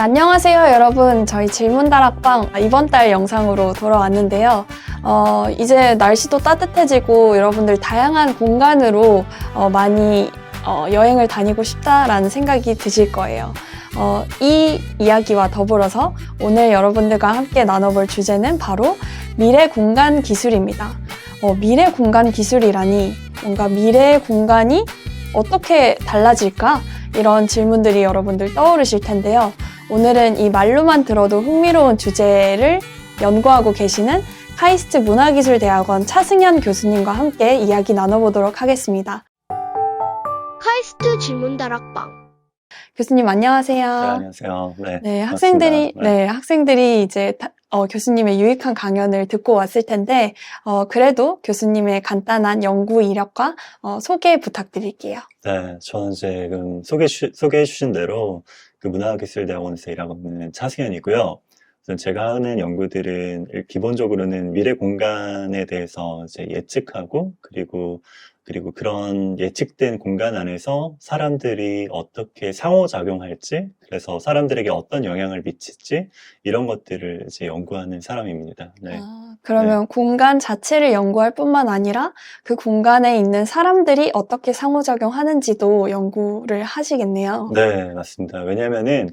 안녕하세요 여러분. 저희 질문다락방 이번 달 영상으로 돌아왔는데요. 이제 날씨도 따뜻해지고 여러분들 다양한 공간으로 많이 여행을 다니고 싶다라는 생각이 드실 거예요. 이 이야기와 더불어서 오늘 여러분들과 함께 나눠볼 주제는 바로 미래 공간 기술입니다. 미래 공간 기술이라니 뭔가 미래 공간이 어떻게 달라질까? 이런 질문들이 여러분들 떠오르실 텐데요. 오늘은 이 말로만 들어도 흥미로운 주제를 연구하고 계시는 카이스트 문화기술대학원 차승현 교수님과 함께 이야기 나눠보도록 하겠습니다. 카이스트 질문다락방. 교수님 안녕하세요. 네, 안녕하세요. 네, 학생들이 이제 교수님의 유익한 강연을 듣고 왔을 텐데 그래도 교수님의 간단한 연구 이력과 소개 부탁드릴게요. 네, 저는 지금 소개해 주신 대로 그 문화기술대학원에서 일하고 있는 차승현이고요. 제가 하는 연구들은 기본적으로는 미래 공간에 대해서 이제 예측하고 그리고 그런 예측된 공간 안에서 사람들이 어떻게 상호작용할지, 그래서 사람들에게 어떤 영향을 미칠지, 이런 것들을 이제 연구하는 사람입니다. 네. 그러면 공간 자체를 연구할 뿐만 아니라 그 공간에 있는 사람들이 어떻게 상호작용하는지도 연구를 하시겠네요. 네, 맞습니다. 왜냐면은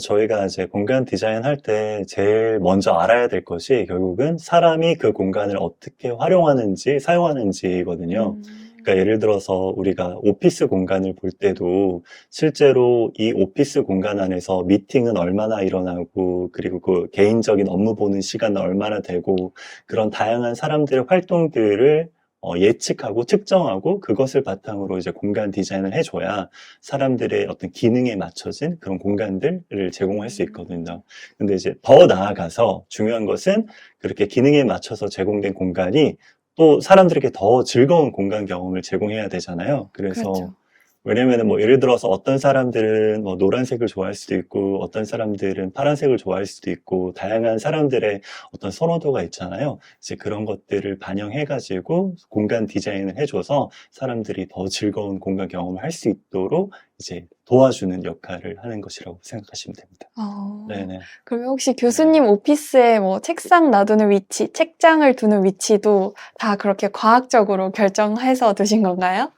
저희가 이제 공간 디자인 할 때 제일 먼저 알아야 될 것이 결국은 사람이 그 공간을 어떻게 활용하는지, 사용하는지거든요. 그러니까 예를 들어서 우리가 오피스 공간을 볼 때도 실제로 이 오피스 공간 안에서 미팅은 얼마나 일어나고 그리고 그 개인적인 업무 보는 시간은 얼마나 되고 그런 다양한 사람들의 활동들을 예측하고 특정하고 그것을 바탕으로 이제 공간 디자인을 해줘야 사람들의 어떤 기능에 맞춰진 그런 공간들을 제공할 수 있거든요. 근데 이제 더 나아가서 중요한 것은 그렇게 기능에 맞춰서 제공된 공간이 또 사람들에게 더 즐거운 공간 경험을 제공해야 되잖아요. 그래서 그렇죠. 왜냐면은 예를 들어서 어떤 사람들은 노란색을 좋아할 수도 있고 어떤 사람들은 파란색을 좋아할 수도 있고 다양한 사람들의 어떤 선호도가 있잖아요. 이제 그런 것들을 반영해가지고 공간 디자인을 해줘서 사람들이 더 즐거운 공간 경험을 할 수 있도록 이제 도와주는 역할을 하는 것이라고 생각하시면 됩니다. 네네. 그러면 혹시 교수님 오피스에 책상 놔두는 위치, 책장을 두는 위치도 다 그렇게 과학적으로 결정해서 두신 건가요?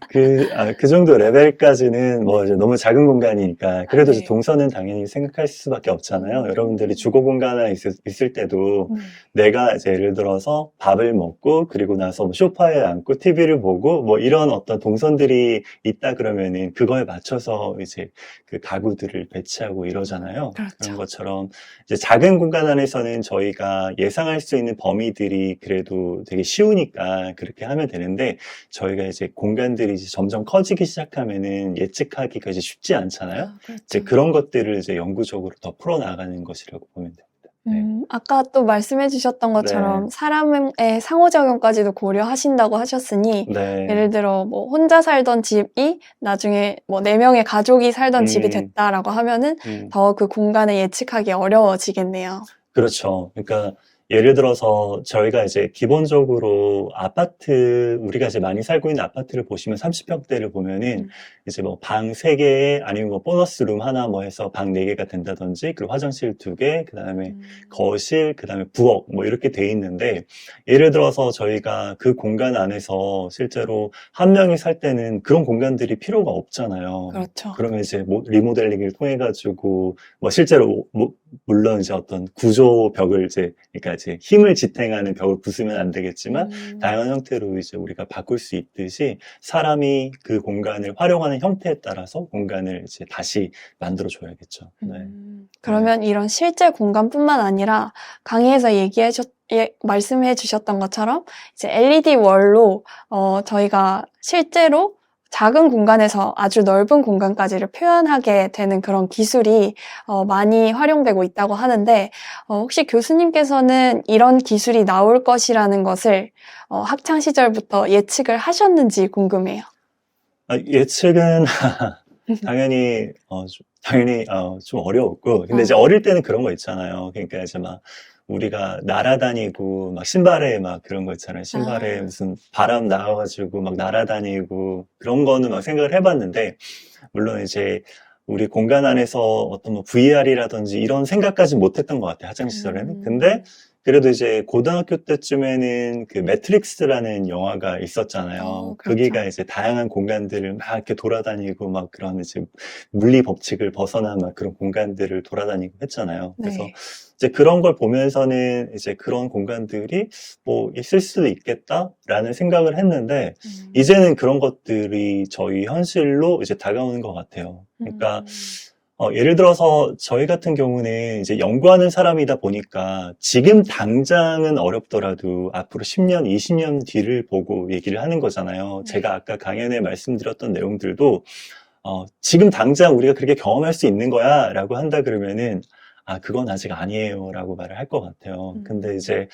그 정도 레벨까지는 이제 너무 작은 공간이니까 그래도 이제 동선은 당연히 생각할 수밖에 없잖아요. 여러분들이 주거 공간 안에 있을 때도 내가 이제 예를 들어서 밥을 먹고 그리고 나서 소파에 앉고 TV를 보고 이런 어떤 동선들이 있다 그러면은 그거에 맞춰서 이제 그 가구들을 배치하고 이러잖아요. 그렇죠. 그런 것처럼 이제 작은 공간 안에서는 저희가 예상할 수 있는 범위들이 그래도 되게 쉬우니까 그렇게 하면 되는데 저희가 이제 공간들이 이제 점점 커지기 시작하면은 예측하기가 이제 쉽지 않잖아요. 그렇죠. 이제 그런 것들을 이제 영구적으로 더 풀어나가는 것이라고 보면 됩니다. 네. 아까 또 말씀해 주셨던 것처럼 사람의 상호작용까지도 고려하신다고 하셨으니 네. 예를 들어 혼자 살던 집이 나중에 4명의 가족이 살던 집이 됐다라고 하면은 더 그 공간을 예측하기 어려워지겠네요. 그렇죠. 그러니까 예를 들어서 저희가 이제 기본적으로 아파트, 우리가 이제 많이 살고 있는 아파트를 보시면 30평대를 보면은 이제 방 3개에 아니면 보너스 룸 하나 해서 방 4개가 된다든지 그리고 화장실 2개, 그 다음에 거실, 그 다음에 부엌 이렇게 돼 있는데 예를 들어서 저희가 그 공간 안에서 실제로 한 명이 살 때는 그런 공간들이 필요가 없잖아요. 그렇죠. 그러면 이제 리모델링을 통해 가지고 실제로 물론 이제 어떤 구조벽을 그러니까 이제 힘을 지탱하는 벽을 부수면 안 되겠지만 다양한 형태로 이제 우리가 바꿀 수 있듯이 사람이 그 공간을 활용하는 형태에 따라서 공간을 이제 다시 만들어 줘야겠죠. 네. 그러면 이런 실제 공간뿐만 아니라 강의에서 말씀해 주셨던 것처럼 이제 LED 월로 저희가 실제로 작은 공간에서 아주 넓은 공간까지를 표현하게 되는 그런 기술이 많이 활용되고 있다고 하는데 혹시 교수님께서는 이런 기술이 나올 것이라는 것을 학창 시절부터 예측을 하셨는지 궁금해요. 예측은 당연히 좀 어려웠고 근데 이제 어릴 때는 그런 거 있잖아요. 그러니까 이제 우리가 날아다니고 신발에 그런 거 있잖아요. 신발에 무슨 바람 나와가지고 날아다니고 그런 거는 생각을 해봤는데 물론 이제 우리 공간 안에서 어떤 뭐 VR이라든지 이런 생각까지 못했던 것 같아요, 학창 시절에는. 근데 그래도 이제 고등학교 때쯤에는 그 매트릭스라는 영화가 있었잖아요. 그렇죠. 거기가 이제 다양한 공간들을 막 이렇게 돌아다니고 막 그런 이제 물리 법칙을 벗어난 막 그런 공간들을 돌아다니고 했잖아요. 그래서 네. 이제 그런 걸 보면서는 이제 그런 공간들이 뭐 있을 수도 있겠다라는 생각을 했는데 이제는 그런 것들이 저희 현실로 이제 다가오는 것 같아요. 그러니까 예를 들어서 저희 같은 경우는 이제 연구하는 사람이다 보니까 지금 당장은 어렵더라도 앞으로 10년, 20년 뒤를 보고 얘기를 하는 거잖아요. 네. 제가 아까 강연에 말씀드렸던 내용들도 지금 당장 우리가 그렇게 경험할 수 있는 거야 라고 한다 그러면은 그건 아직 아니에요 라고 말을 할 것 같아요. 근데 이제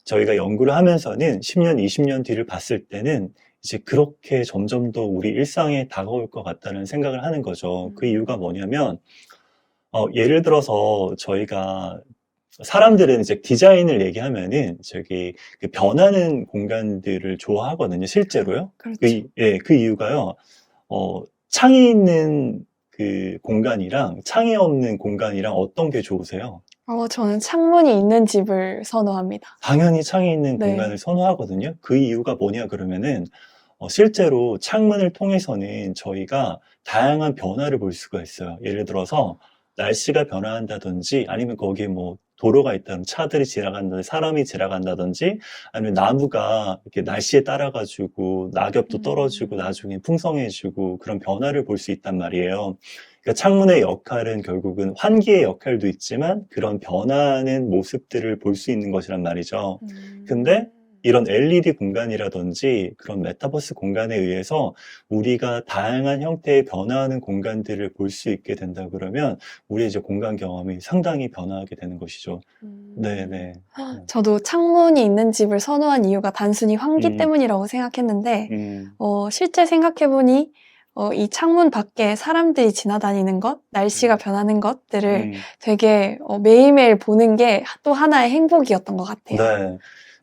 저희가 연구를 하면서는 10년, 20년 뒤를 봤을 때는 이제 그렇게 점점 더 우리 일상에 다가올 것 같다는 생각을 하는 거죠. 그 이유가 뭐냐면, 예를 들어서 저희가 사람들은 이제 디자인을 얘기하면은 저기 그 변하는 공간들을 좋아하거든요, 실제로요. 그렇죠. 그 이유가요, 창이 있는 그 공간이랑 창이 없는 공간이랑 어떤 게 좋으세요? 저는 창문이 있는 집을 선호합니다. 당연히 창이 있는 네. 공간을 선호하거든요. 그 이유가 뭐냐 그러면은 실제로 창문을 통해서는 저희가 다양한 변화를 볼 수가 있어요. 예를 들어서 날씨가 변화한다든지 아니면 거기에 뭐 도로가 있다면 차들이 지나간다든지 사람이 지나간다든지 아니면 나무가 이렇게 날씨에 따라 가지고 낙엽도 떨어지고 나중에 풍성해지고 그런 변화를 볼 수 있단 말이에요. 그러니까 창문의 역할은 결국은 환기의 역할도 있지만 그런 변화하는 모습들을 볼 수 있는 것이란 말이죠. 근데 이런 LED 공간이라든지 그런 메타버스 공간에 의해서 우리가 다양한 형태의 변화하는 공간들을 볼 수 있게 된다 그러면 우리 이제 공간 경험이 상당히 변화하게 되는 것이죠. 네네. 저도 창문이 있는 집을 선호한 이유가 단순히 환기 음. 때문이라고 생각했는데, 실제 생각해보니, 이 창문 밖에 사람들이 지나다니는 것, 날씨가 변하는 것들을 되게 매일매일 보는 게 또 하나의 행복이었던 것 같아요. 네.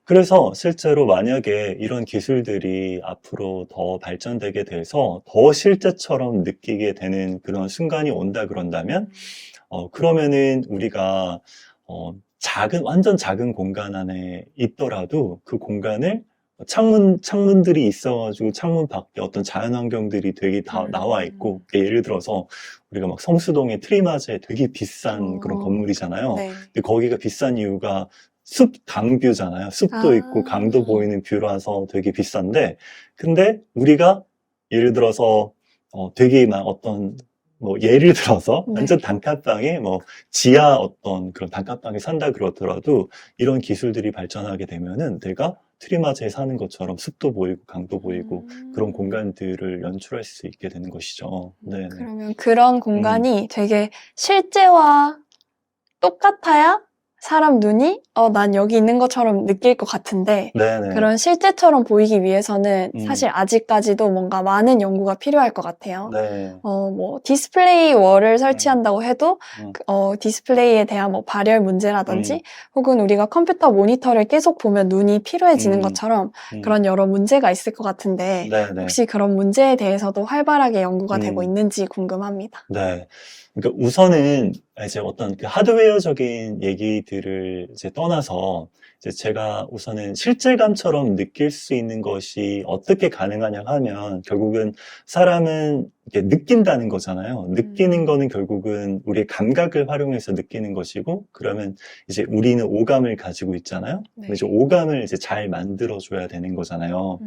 그래서 실제로 만약에 이런 기술들이 앞으로 더 발전되게 돼서 더 실제처럼 느끼게 되는 그런 순간이 온다 그런다면, 그러면은 우리가, 완전 작은 공간 안에 있더라도 그 공간을 창문들이 있어가지고 창문 밖에 어떤 자연환경들이 되게 다 나와 있고, 예를 들어서 우리가 막 성수동의 트리마즈에 되게 비싼 그런 건물이잖아요. 네. 근데 거기가 비싼 이유가 숲 강뷰잖아요. 숲도 있고 강도 보이는 뷰라서 되게 비싼데, 근데 우리가 예를 들어서 되게 막 어떤 뭐 예를 들어서 네. 완전 단칸방에 뭐 지하 어떤 그런 단칸방에 산다 그러더라도 이런 기술들이 발전하게 되면은 내가 트리마즈에 사는 것처럼 숲도 보이고 강도 보이고 그런 공간들을 연출할 수 있게 되는 것이죠. 네. 그러면 그런 공간이 되게 실제와 똑같아야 사람 눈이 난 여기 있는 것처럼 느낄 것 같은데 네네. 그런 실제처럼 보이기 위해서는 음. 사실 아직까지도 뭔가 많은 연구가 필요할 것 같아요. 네. 뭐 디스플레이 월을 설치한다고 해도 디스플레이에 대한 뭐 발열 문제라든지 혹은 우리가 컴퓨터 모니터를 계속 보면 눈이 피로해지는 것처럼 그런 여러 문제가 있을 것 같은데 네네. 혹시 그런 문제에 대해서도 활발하게 연구가 되고 있는지 궁금합니다. 네. 그러니까 우선은 이제 어떤 그 하드웨어적인 얘기들을 이제 떠나서 이제 제가 우선은 실질감처럼 느낄 수 있는 것이 어떻게 가능하냐 하면 결국은 사람은 이렇게 느낀다는 거잖아요. 느끼는 거는 결국은 우리의 감각을 활용해서 느끼는 것이고 그러면 이제 우리는 오감을 가지고 있잖아요. 근데 이제 오감을 이제 잘 만들어줘야 되는 거잖아요.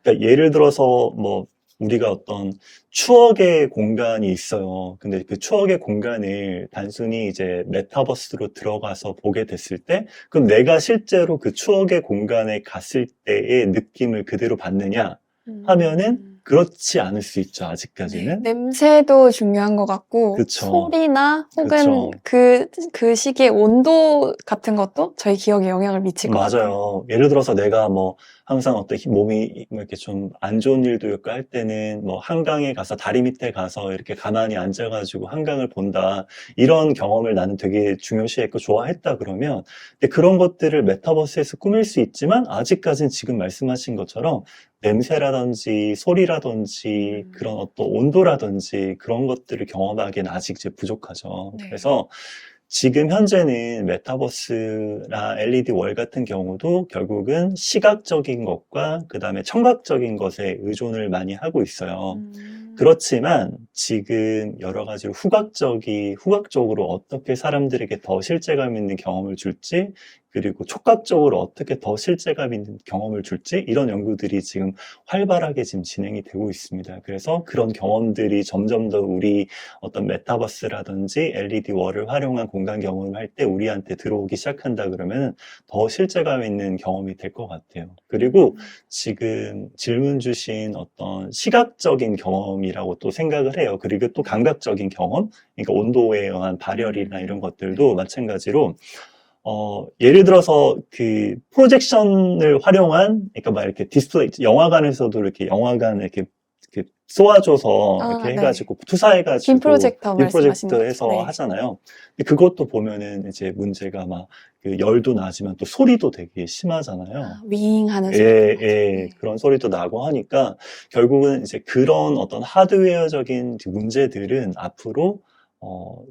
그러니까 예를 들어서 뭐 우리가 어떤 추억의 공간이 있어요. 근데 그 추억의 공간을 단순히 이제 메타버스로 들어가서 보게 됐을 때, 그럼 내가 실제로 그 추억의 공간에 갔을 때의 느낌을 그대로 받느냐 하면은 그렇지 않을 수 있죠, 아직까지는. 냄새도 중요한 것 같고 그쵸. 소리나 혹은 그쵸. 그 시기의 온도 같은 것도 저희 기억에 영향을 미칠 것 같아요. 맞아요. 예를 들어서 내가 뭐 항상 어떤 몸이 이렇게 좀 안 좋은 일도 있고 할 때는 뭐 한강에 가서 다리 밑에 가서 이렇게 가만히 앉아가지고 한강을 본다. 이런 경험을 나는 되게 중요시했고 좋아했다 그러면 근데 그런 것들을 메타버스에서 꾸밀 수 있지만 아직까지는 지금 말씀하신 것처럼 냄새라든지 소리라든지 그런 어떤 온도라든지 그런 것들을 경험하기엔 아직 이제 부족하죠. 네. 그래서 지금 현재는 메타버스나 LED 월 같은 경우도 결국은 시각적인 것과 그 다음에 청각적인 것에 의존을 많이 하고 있어요. 그렇지만 지금 여러 가지로 후각적으로 어떻게 사람들에게 더 실제감 있는 경험을 줄지, 그리고 촉각적으로 어떻게 더 실제감 있는 경험을 줄지, 이런 연구들이 지금 활발하게 지금 진행이 되고 있습니다. 그래서 그런 경험들이 점점 더 우리 어떤 메타버스라든지 LED 월을 활용한 공간 경험을 할 때 우리한테 들어오기 시작한다 그러면 더 실제감 있는 경험이 될 것 같아요. 그리고 지금 질문 주신 어떤 시각적인 경험이라고 또 생각을 해요. 그리고 또 감각적인 경험, 그러니까 온도에 의한 발열이나 이런 것들도 마찬가지로 예를 들어서 그 프로젝션을 활용한, 그러니까 막 이렇게 디스플레이, 영화관에서도 이렇게 영화관을 이렇게 쏘아줘서 이렇게 네. 해가지고 투사해가지고 빔 프로젝터 말씀하시는 해서 거죠? 네. 하잖아요. 근데 그것도 보면은 이제 문제가 막 그 열도 나지만 또 소리도 되게 심하잖아요. 윙하는 소리. 예, 그런 소리도 나고 하니까 결국은 이제 그런 어떤 하드웨어적인 문제들은 앞으로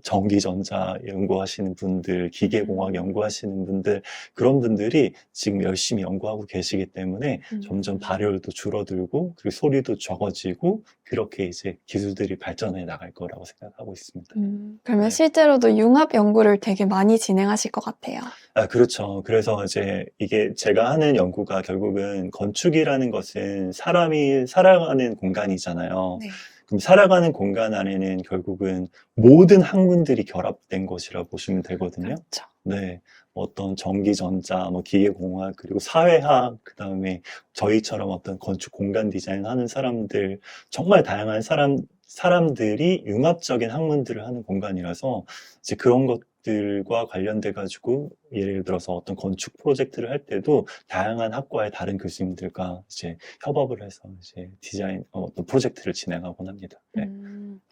전기전자 연구하시는 분들, 기계공학 연구하시는 분들, 그런 분들이 지금 열심히 연구하고 계시기 때문에 점점 발열도 줄어들고, 그리고 소리도 적어지고, 그렇게 이제 기술들이 발전해 나갈 거라고 생각하고 있습니다. 그러면 네. 실제로도 융합 연구를 되게 많이 진행하실 것 같아요. 아, 그렇죠. 그래서 이제 이게 제가 하는 연구가 결국은 건축이라는 것은 사람이 살아가는 공간이잖아요. 네. 그럼 살아가는 공간 안에는 결국은 모든 학문들이 결합된 것이라고 보시면 되거든요. 그렇죠. 네. 어떤 전기전자, 뭐 기계공학, 그리고 사회학, 그 다음에 저희처럼 어떤 건축 공간 디자인 하는 사람들, 정말 다양한 사람들이 융합적인 학문들을 하는 공간이라서 이제 그런 것들과 관련돼가지고 예를 들어서 어떤 건축 프로젝트를 할 때도 다양한 학과의 다른 교수님들과 이제 협업을 해서 이제 디자인, 어떤 프로젝트를 진행하곤 합니다. 네.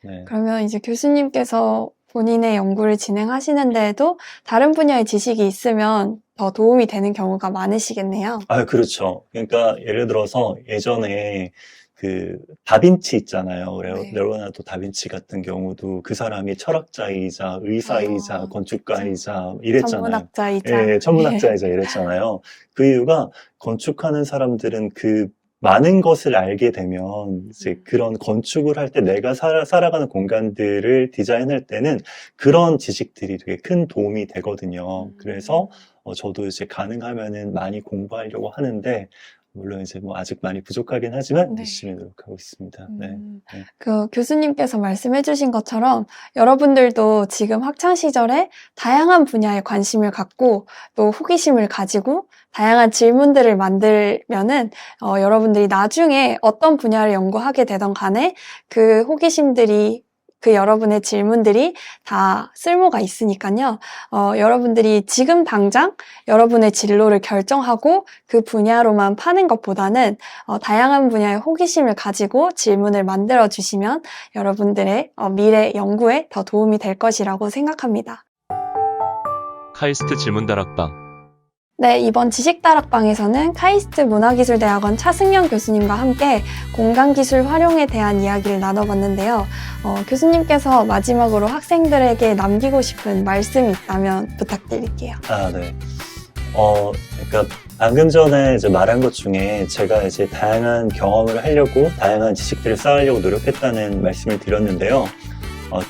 네. 그러면 이제 교수님께서 본인의 연구를 진행하시는데도 다른 분야의 지식이 있으면 더 도움이 되는 경우가 많으시겠네요. 아, 그렇죠. 그러니까 예를 들어서 예전에 그 다빈치 있잖아요. 네. 레오나르도 다빈치 같은 경우도 그 사람이 철학자이자 의사이자 건축가이자 이랬잖아요. 천문학자이자. 예, 천문학자이자 이랬잖아요. 그 이유가 건축하는 사람들은 그 많은 것을 알게 되면 이제 그런 건축을 할 때 내가 살아가는 공간들을 디자인할 때는 그런 지식들이 되게 큰 도움이 되거든요. 그래서 저도 이제 가능하면은 많이 공부하려고 하는데 물론 이제 뭐 아직 많이 부족하긴 하지만 네. 열심히 노력하고 있습니다. 네. 그 교수님께서 말씀해주신 것처럼 여러분들도 지금 학창 시절에 다양한 분야에 관심을 갖고 또 호기심을 가지고 다양한 질문들을 만들면은 여러분들이 나중에 어떤 분야를 연구하게 되던 간에 그 호기심들이 그 여러분의 질문들이 다 쓸모가 있으니까요. 여러분들이 지금 당장 여러분의 진로를 결정하고 그 분야로만 파는 것보다는 다양한 분야의 호기심을 가지고 질문을 만들어 주시면 여러분들의 미래 연구에 더 도움이 될 것이라고 생각합니다. 카이스트 질문다락방. 네, 이번 지식다락방에서는 카이스트 문화기술대학원 차승현 교수님과 함께 공간기술 활용에 대한 이야기를 나눠봤는데요. 교수님께서 마지막으로 학생들에게 남기고 싶은 말씀이 있다면 부탁드릴게요. 아, 네. 그러니까 방금 전에 이제 말한 것 중에 제가 이제 다양한 경험을 하려고 다양한 지식들을 쌓으려고 노력했다는 말씀을 드렸는데요.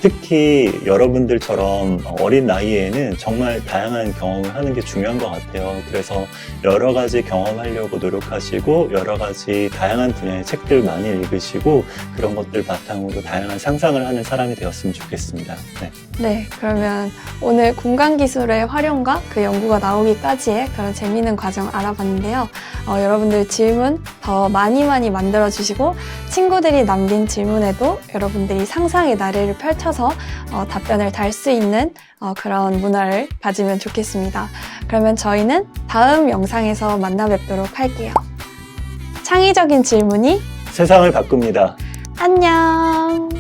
특히 여러분들처럼 어린 나이에는 정말 다양한 경험을 하는 게 중요한 것 같아요. 그래서 여러 가지 경험하려고 노력하시고 여러 가지 다양한 분야의 책들 많이 읽으시고 그런 것들 바탕으로 다양한 상상을 하는 사람이 되었으면 좋겠습니다. 네. 네, 그러면 오늘 공간기술의 활용과 그 연구가 나오기까지의 그런 재미있는 과정 알아봤는데요. 여러분들 질문 더 많이 만들어주시고 친구들이 남긴 질문에도 여러분들이 상상의 나래를 펼쳐서 답변을 달 수 있는 그런 문화를 가지면 좋겠습니다. 그러면 저희는 다음 영상에서 만나 뵙도록 할게요. 창의적인 질문이 세상을 바꿉니다. 안녕!